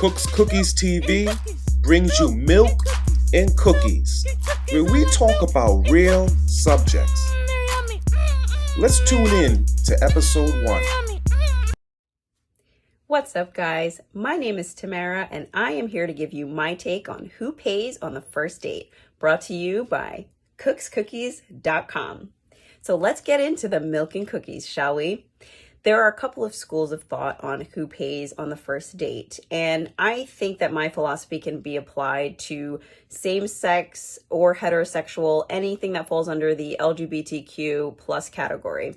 Cooks Cookies TV brings you milk and cookies, where we talk about real subjects. Let's tune in to episode 1. What's up, guys? My name is Tamara, and I am here to give you my take on who pays on the first date, brought to you by cookscookies.com. So let's get into the milk and cookies, shall we? There are a couple of schools of thought on who pays on the first date, and I think that my philosophy can be applied to same-sex or heterosexual, anything that falls under the LGBTQ plus category.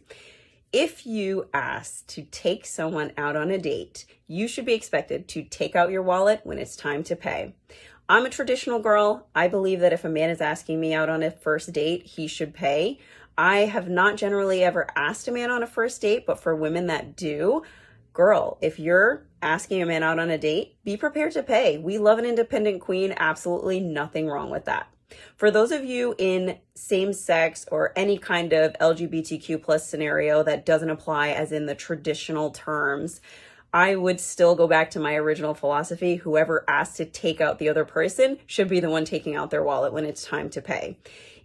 If you ask to take someone out on a date, you should be expected to take out your wallet when it's time to pay. I'm a traditional girl. I believe that if a man is asking me out on a first date, he should pay. I have not generally ever asked a man on a first date, but for women that do, girl, if you're asking a man out on a date, be prepared to pay. We love an independent queen. Absolutely nothing wrong with that. For those of you in same-sex or any kind of LGBTQ plus scenario that doesn't apply as in the traditional terms, I would still go back to my original philosophy. Whoever asked to take out the other person should be the one taking out their wallet when it's time to pay.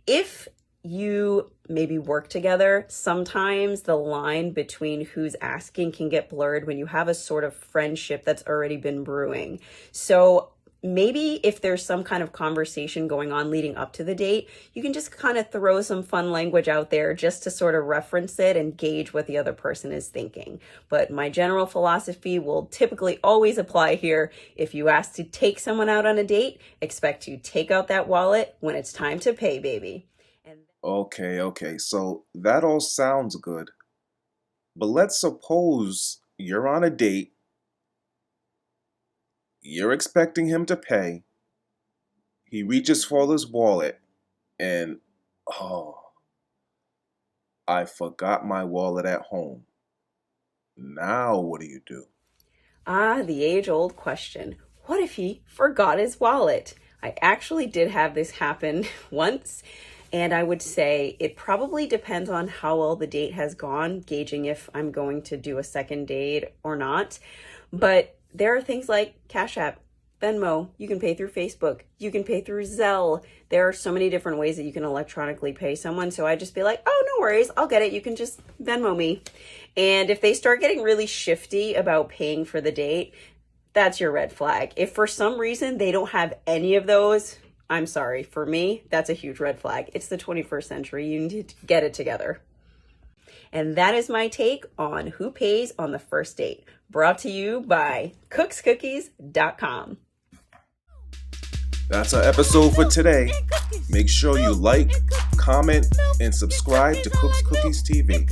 If you maybe work together, sometimes the line between who's asking can get blurred when you have a sort of friendship that's already been brewing. So maybe if there's some kind of conversation going on leading up to the date, you can just kind of throw some fun language out there just to sort of reference it and gauge what the other person is thinking. But my general philosophy will typically always apply here. If you ask to take someone out on a date, expect to take out that wallet when it's time to pay, baby. Okay, so that all sounds good. But let's suppose you're on a date, you're expecting him to pay, he reaches for his wallet, and I forgot my wallet at home. Now what do you do? The age-old question. What if he forgot his wallet? I actually did have this happen once. And I would say it probably depends on how well the date has gone, gauging if I'm going to do a second date or not. But there are things like Cash App, Venmo, you can pay through Facebook, you can pay through Zelle. There are so many different ways that you can electronically pay someone. So I just be like, oh, no worries, I'll get it. You can just Venmo me. And if they start getting really shifty about paying for the date, that's your red flag. If for some reason they don't have any of those, I'm sorry, for me, that's a huge red flag. It's the 21st century. You need to get it together. And that is my take on who pays on the first date, brought to you by cookscookies.com. That's our episode for today. Make sure you like, comment, and subscribe to Cooks Cookies TV.